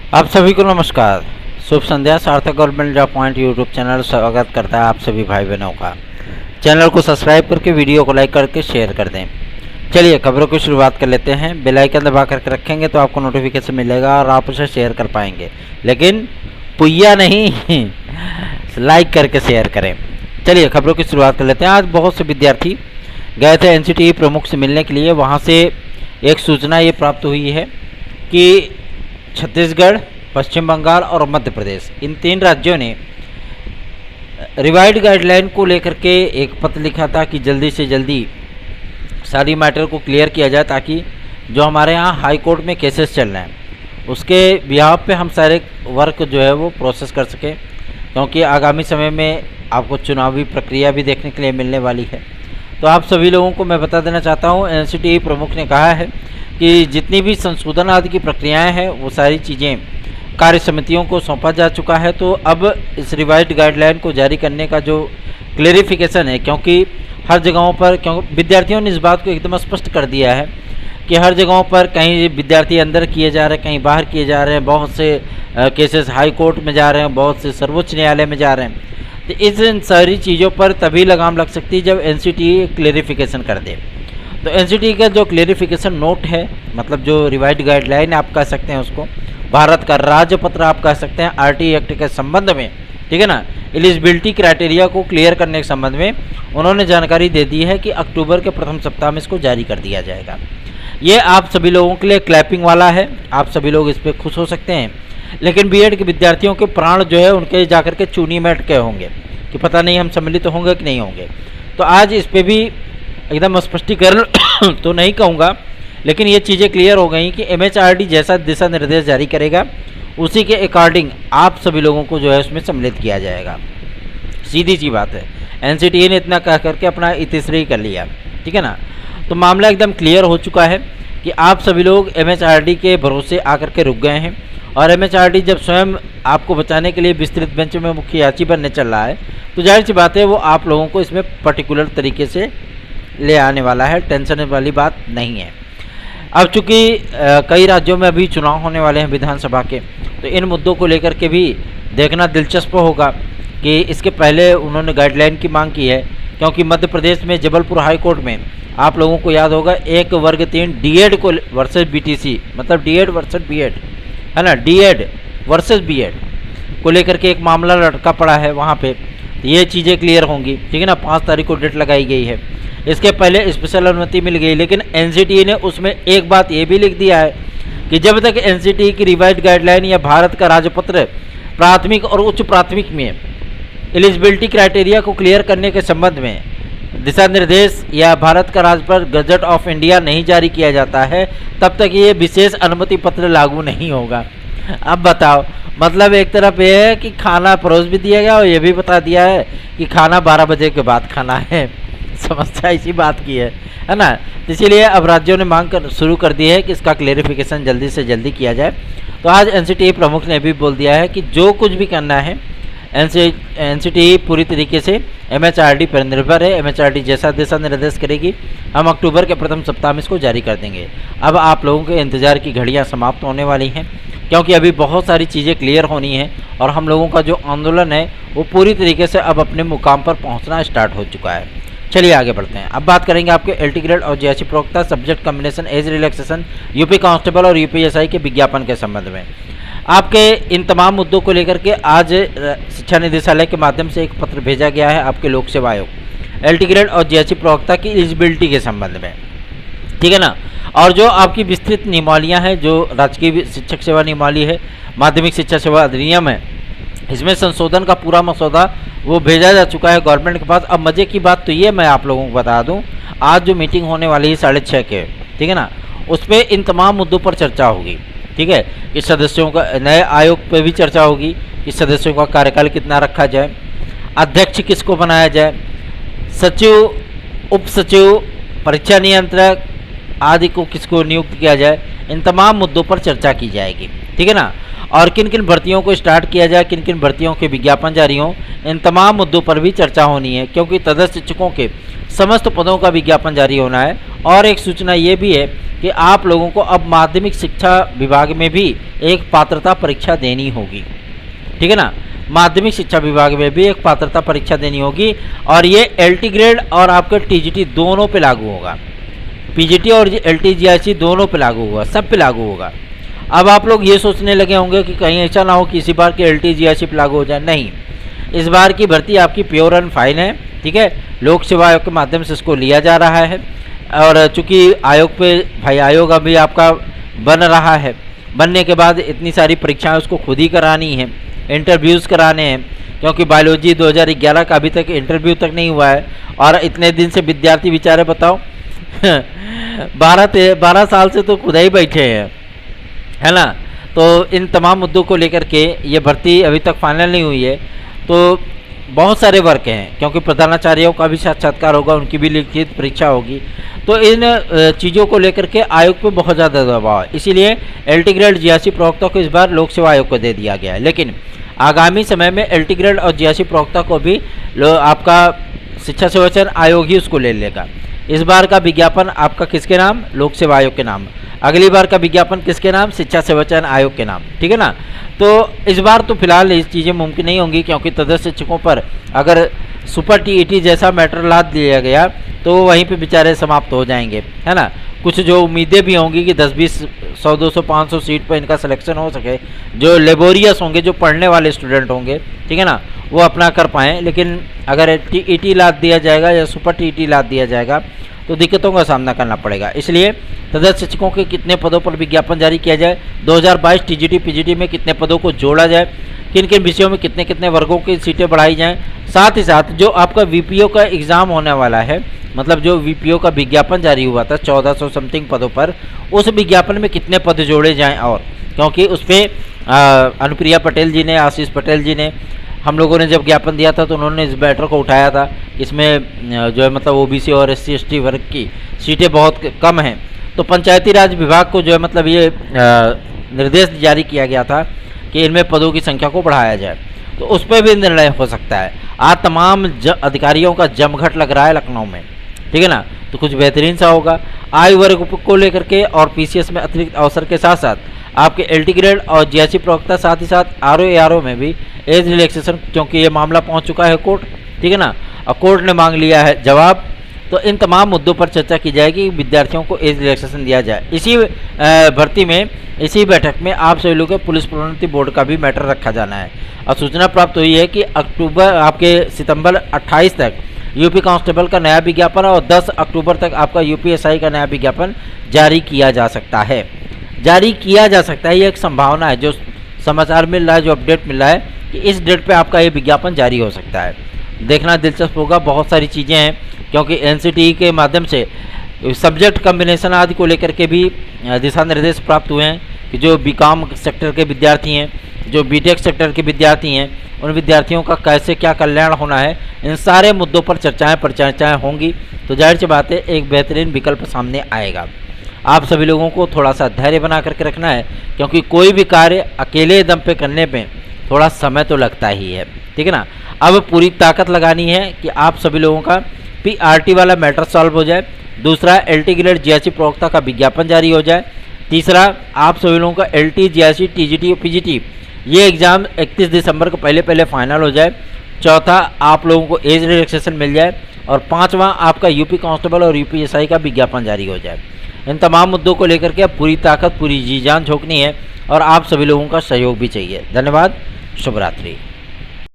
आप सभी को नमस्कार। शुभ संध्या। सार्थक government job point YouTube channel स्वागत करता है आप सभी भाई बहनों का। चैनल को सब्सक्राइब करके वीडियो को लाइक करके शेयर कर दें। चलिए खबरों की शुरुआत कर लेते हैं। बेल आइकन दबा करके रखेंगे तो आपको नोटिफिकेशन मिलेगा और आप उसे शेयर कर पाएंगे, लेकिन पुइया नहीं लाइक करके शेयर करें। चलिए खबरों की शुरुआत कर लेते हैं। आज बहुत से विद्यार्थी गए थे एनसीटीई प्रमुख से मिलने के लिए। वहाँ से एक सूचना ये प्राप्त हुई है कि छत्तीसगढ़, पश्चिम बंगाल और मध्य प्रदेश, इन 3 राज्यों ने रिवाइड गाइडलाइन को लेकर के एक पत्र लिखा था कि जल्दी से जल्दी सारी मैटर को क्लियर किया जाए, ताकि जो हमारे यहाँ हाई कोर्ट में केसेस चल रहे हैं उसके बिहाफ पे हम सारे वर्क जो है वो प्रोसेस कर सकें, क्योंकि आगामी समय में आपको चुनावी प्रक्रिया भी देखने के लिए मिलने वाली है। तो आप सभी लोगों को मैं बता देना चाहता हूँ, एनसीटीई प्रमुख ने कहा है कि जितनी भी संशोधन आदि की प्रक्रियाएं हैं वो सारी चीज़ें कार्य समितियों को सौंपा जा चुका है। तो अब इस रिवाइज्ड गाइडलाइन को जारी करने का जो क्लेरिफिकेशन है, क्योंकि हर जगहों पर विद्यार्थियों ने इस बात को एकदम स्पष्ट कर दिया है कि हर जगहों पर कहीं विद्यार्थी अंदर किए जा रहे हैं, कहीं बाहर किए जा रहे हैं, बहुत से केसेस हाई कोर्ट में जा रहे हैं, बहुत से सर्वोच्च न्यायालय में जा रहे हैं। तो इन सारी चीज़ों पर तभी लगाम लग सकती है जब एनसीटीई क्लेरिफिकेशन कर दे। तो एनसीटीई का जो क्लेरिफिकेशन नोट है, मतलब जो रिवाइज्ड गाइडलाइन आप कह सकते हैं, उसको भारत का राजपत्र आप कह सकते हैं, आरटी एक्ट के संबंध में, ठीक है ना, एलिजिबिलिटी क्राइटेरिया को क्लियर करने के संबंध में उन्होंने जानकारी दे दी है कि अक्टूबर के प्रथम सप्ताह में इसको जारी कर दिया जाएगा। ये आप सभी लोगों के लिए क्लैपिंग वाला है, आप सभी लोग इस पर खुश हो सकते हैं। लेकिन बीएड के विद्यार्थियों के प्राण जो है उनके जाकर के चूनी में अटके होंगे कि पता नहीं हम सम्मिलित तो होंगे कि नहीं होंगे। तो आज इस पर भी एकदम स्पष्टीकरण तो नहीं कहूँगा, लेकिन ये चीज़ें क्लियर हो गई कि एमएचआरडी जैसा दिशा निर्देश जारी करेगा उसी के अकॉर्डिंग आप सभी लोगों को जो है उसमें सम्मिलित किया जाएगा। सीधी सी बात है, एनसीटीई ने इतना कह करके अपना इतिश्री कर लिया, ठीक है ना। तो मामला एकदम क्लियर हो चुका है कि आप सभी लोग एमएचआरडी के भरोसे आकर के रुक गए हैं, और एमएचआरडी जब स्वयं आपको बचाने के लिए विस्तृत बेंच में मुख्य याची बनने चल रहा है, तो जाहिर सी बात है वो आप लोगों को इसमें पर्टिकुलर तरीके से ले आने वाला है, टेंशन वाली बात नहीं है। अब चूँकि कई राज्यों में अभी चुनाव होने वाले हैं विधानसभा के, तो इन मुद्दों को लेकर के भी देखना दिलचस्प होगा कि इसके पहले उन्होंने गाइडलाइन की मांग की है, क्योंकि मध्य प्रदेश में जबलपुर हाई कोर्ट में आप लोगों को याद होगा 1 वर्ग 3 डीएड को वर्सेस बीटीसी, मतलब डीएड वर्सेस बीएड, है ना, डीएड वर्सेस बीएड को लेकर के एक मामला लटका पड़ा है वहाँ पे। तो ये चीज़ें क्लियर होंगी, ठीक है ना। 5 तारीख को डेट लगाई गई है। इसके पहले स्पेशल अनुमति मिल गई, लेकिन एनसीटीई ने उसमें एक बात ये भी लिख दिया है कि जब तक एनसीटीई की रिवाइज्ड गाइडलाइन या भारत का राजपत्र प्राथमिक और उच्च प्राथमिक में एलिजिबिलिटी क्राइटेरिया को क्लियर करने के संबंध में दिशा निर्देश या भारत का राजपत्र गजट ऑफ इंडिया नहीं जारी किया जाता है, तब तक ये विशेष अनुमति पत्र लागू नहीं होगा। अब बताओ, मतलब एक तरफ ये है कि खाना परोस भी दिया गया और ये भी बता दिया है कि खाना 12 बजे के बाद खाना है। समस्या इसी बात की है ना। इसीलिए अब राज्यों ने मांग शुरू कर दी है कि इसका क्लेरिफिकेशन जल्दी से जल्दी किया जाए। तो आज एनसीटीई प्रमुख ने भी बोल दिया है कि जो कुछ भी करना है एनसीटीई पूरी तरीके से एमएचआरडी पर निर्भर है। एमएचआरडी जैसा दिशा निर्देश करेगी हम अक्टूबर के प्रथम सप्ताह में इसको जारी कर देंगे। अब आप लोगों के इंतज़ार की घड़ियां समाप्त होने वाली हैं, क्योंकि अभी बहुत सारी चीज़ें क्लियर होनी है और हम लोगों का जो आंदोलन है वो पूरी तरीके से अब अपने मुकाम पर पहुँचना स्टार्ट हो चुका है। चलिए आगे बढ़ते हैं। अब बात करेंगे आपके एलटी ग्रेड और जेएससी प्रवक्ता subject combination age relaxation UP constable और यूपीएसआई के विज्ञापन के संबंध में। आपके इन तमाम मुद्दों को लेकर के आज शिक्षा निदेशालय के माध्यम से एक पत्र भेजा गया है आपके लोक सेवा आयोग एलटी ग्रेड और जेएससी प्रवक्ता की एलिजिबिलिटी के संबंध में, ठीक है ना। और जो आपकी विस्तृत नियमावलियाँ हैं, जो राजकीय शिक्षक सेवा नियमावली है, माध्यमिक शिक्षा सेवा अधिनियम है, इसमें संशोधन का पूरा मसौदा वो भेजा जा चुका है गवर्नमेंट के पास। अब मज़े की बात तो ये मैं आप लोगों को बता दूं, आज जो मीटिंग होने वाली है 6:30 के, ठीक है ना, उस पर इन तमाम मुद्दों पर चर्चा होगी, ठीक है। कि सदस्यों का नए आयोग पर भी चर्चा होगी कि सदस्यों का कार्यकाल कितना रखा जाए, अध्यक्ष किसको बनाया जाए, सचिव, उप सचिव, परीक्षा नियंत्रक आदि को किसको नियुक्त किया जाए। इन तमाम मुद्दों पर चर्चा की जाएगी, ठीक है ना। और किन किन भर्तियों को स्टार्ट किया जाए, किन किन भर्तियों के विज्ञापन जारी हों, इन तमाम मुद्दों पर भी चर्चा होनी है, क्योंकि तदस्थ शिक्षकों के समस्त पदों का विज्ञापन जारी होना है। और एक सूचना ये भी है कि आप लोगों को अब माध्यमिक शिक्षा विभाग में भी एक पात्रता परीक्षा देनी होगी, ठीक है ना। माध्यमिक शिक्षा विभाग में भी एक पात्रता परीक्षा देनी होगी और ये LT ग्रेड और आपके TGT दोनों पे लागू होगा। PGT और LT GIC दोनों पे लागू होगा, सब पे लागू होगा। अब आप लोग ये सोचने लगे होंगे कि कहीं ऐसा ना हो कि इसी बार के LT GIC पे लागू हो जाए। नहीं, इस बार की भर्ती आपकी प्योर एंड फाइन है, ठीक है। लोक सेवा आयोग के माध्यम से इसको लिया जा रहा है और चूंकि आयोग पे भाई आयोग अभी आपका बन रहा है, बनने के बाद इतनी सारी परीक्षाएं उसको खुद ही करानी है, इंटरव्यूज़ कराने हैं, क्योंकि बायोलॉजी 2011 का अभी तक इंटरव्यू तक नहीं हुआ है। और इतने दिन से विद्यार्थी बेचारे बताओ 12 साल से तो खुद ही बैठे हैं, है ना। तो इन तमाम मुद्दों को लेकर के ये भर्ती अभी तक फाइनल नहीं हुई है। तो बहुत सारे वर्क हैं, क्योंकि प्रधानाचार्यों का भी साक्षात्कार होगा, उनकी भी लिखित परीक्षा होगी। तो इन चीज़ों को लेकर के आयोग पे बहुत ज़्यादा दबाव है, इसीलिए LT ग्रेड GIC प्रवक्ता को इस बार लोक सेवा आयोग को दे दिया गया है। लेकिन आगामी समय में LT ग्रेड और GIC प्रवक्ता को भी आपका शिक्षा सेवा चयन आयोग ही उसको ले लेगा। इस बार का विज्ञापन आपका किसके नाम? लोक सेवा आयोग के नाम। अगली बार का विज्ञापन किसके नाम? शिक्षा सेवा चयन आयोग के नाम, ठीक है ना। तो इस बार तो फिलहाल ये चीज़ें मुमकिन नहीं होंगी, क्योंकि तदस्थ शिक्षकों पर अगर सुपर TET जैसा मैटर लाद दिया गया तो वहीं पे बेचारे समाप्त हो जाएंगे, है ना। कुछ जो उम्मीदें भी होंगी कि 10-20, 100-200, 500 सीट पर इनका सिलेक्शन हो सके, जो लेबोरियस होंगे, जो पढ़ने वाले स्टूडेंट होंगे, ठीक है ना, वो अपना कर पाएँ। लेकिन अगर TET लाद दिया जाएगा या सुपर TET लाद दिया जाएगा तो दिक्कतों का सामना करना पड़ेगा। इसलिए तदस्थ शिक्षकों के कितने पदों पर विज्ञापन जारी किया जाए, 2022 TGT PGT में कितने पदों को जोड़ा जाए, किन किन विषयों में कितने कितने वर्गों की सीटें बढ़ाई जाएं, साथ ही साथ जो आपका VPO का एग्ज़ाम होने वाला है, मतलब जो VPO का विज्ञापन जारी हुआ था 1400 समथिंग पदों पर, उस विज्ञापन में कितने पद जोड़े जाएँ। और क्योंकि उस पर अनुप्रिया पटेल जी ने, आशीष पटेल जी ने, हम लोगों ने जब ज्ञापन दिया था तो उन्होंने इस मैटर को उठाया था। इसमें जो है मतलब OBC और SC ST वर्ग की सीटें बहुत कम हैं, तो पंचायती राज विभाग को जो है मतलब ये निर्देश जारी किया गया था कि इनमें पदों की संख्या को बढ़ाया जाए। तो उस पर भी निर्णय हो सकता है। आज तमाम अधिकारियों का जमघट लग रहा है लखनऊ में, ठीक है ना। तो कुछ बेहतरीन सा होगा। आयु वर्ग को लेकर के और PCS में अतिरिक्त अवसर के साथ साथ आपके LT ग्रेड और GIC प्रवक्ता, साथ ही साथ RO ARO में भी एज रिलैक्सेशन, क्योंकि ये मामला पहुंच चुका है कोर्ट, ठीक है ना, और कोर्ट ने मांग लिया है जवाब। तो इन तमाम मुद्दों पर चर्चा की जाएगी, विद्यार्थियों को एज रिलैक्सेशन दिया जाए। इसी भर्ती में, इसी बैठक में आप सभी लोगों के पुलिस प्रोन्नति बोर्ड का भी मैटर रखा जाना है। और सूचना प्राप्त हुई है कि सितंबर 28 तक UP कांस्टेबल का नया विज्ञापन और 10 अक्टूबर तक आपका UPSI का नया विज्ञापन जारी किया जा सकता है। ये एक संभावना है, जो समाचार मिल रहा है, जो अपडेट मिल रहा है कि इस डेट पे आपका ये विज्ञापन जारी हो सकता है। देखना दिलचस्प होगा। बहुत सारी चीज़ें हैं, क्योंकि NCTE के माध्यम से सब्जेक्ट कम्बिनेशन आदि को लेकर के भी दिशा निर्देश प्राप्त हुए हैं कि जो BCom सेक्टर के विद्यार्थी हैं, जो BTech सेक्टर के विद्यार्थी हैं, उन विद्यार्थियों का कैसे क्या कल्याण होना है, इन सारे मुद्दों पर चर्चाएँ होंगी। तो जाहिर सी बात है एक बेहतरीन विकल्प सामने आएगा। आप सभी लोगों को थोड़ा सा धैर्य बना करके रखना है, क्योंकि कोई भी कार्य अकेले दम पे करने पे थोड़ा समय तो लगता ही है, ठीक है ना। अब पूरी ताकत लगानी है कि आप सभी लोगों का PRT वाला मैटर सॉल्व हो जाए। दूसरा, LT ग्रेड GIC प्रवक्ता का विज्ञापन जारी हो जाए। तीसरा, आप सभी लोगों का LT GIC TGT और PGT ये एग्ज़ाम 31 दिसंबर को पहले फाइनल हो जाए। चौथा, आप लोगों को एज रिलैक्सेशन मिल जाए। और पाँचवा, आपका UP कांस्टेबल और UPSI का विज्ञापन जारी हो जाए। इन तमाम मुद्दों को लेकर के अब पूरी ताकत, पूरी जी जान झोंकनी है और आप सभी लोगों का सहयोग भी चाहिए। धन्यवाद। शुभ रात्रि।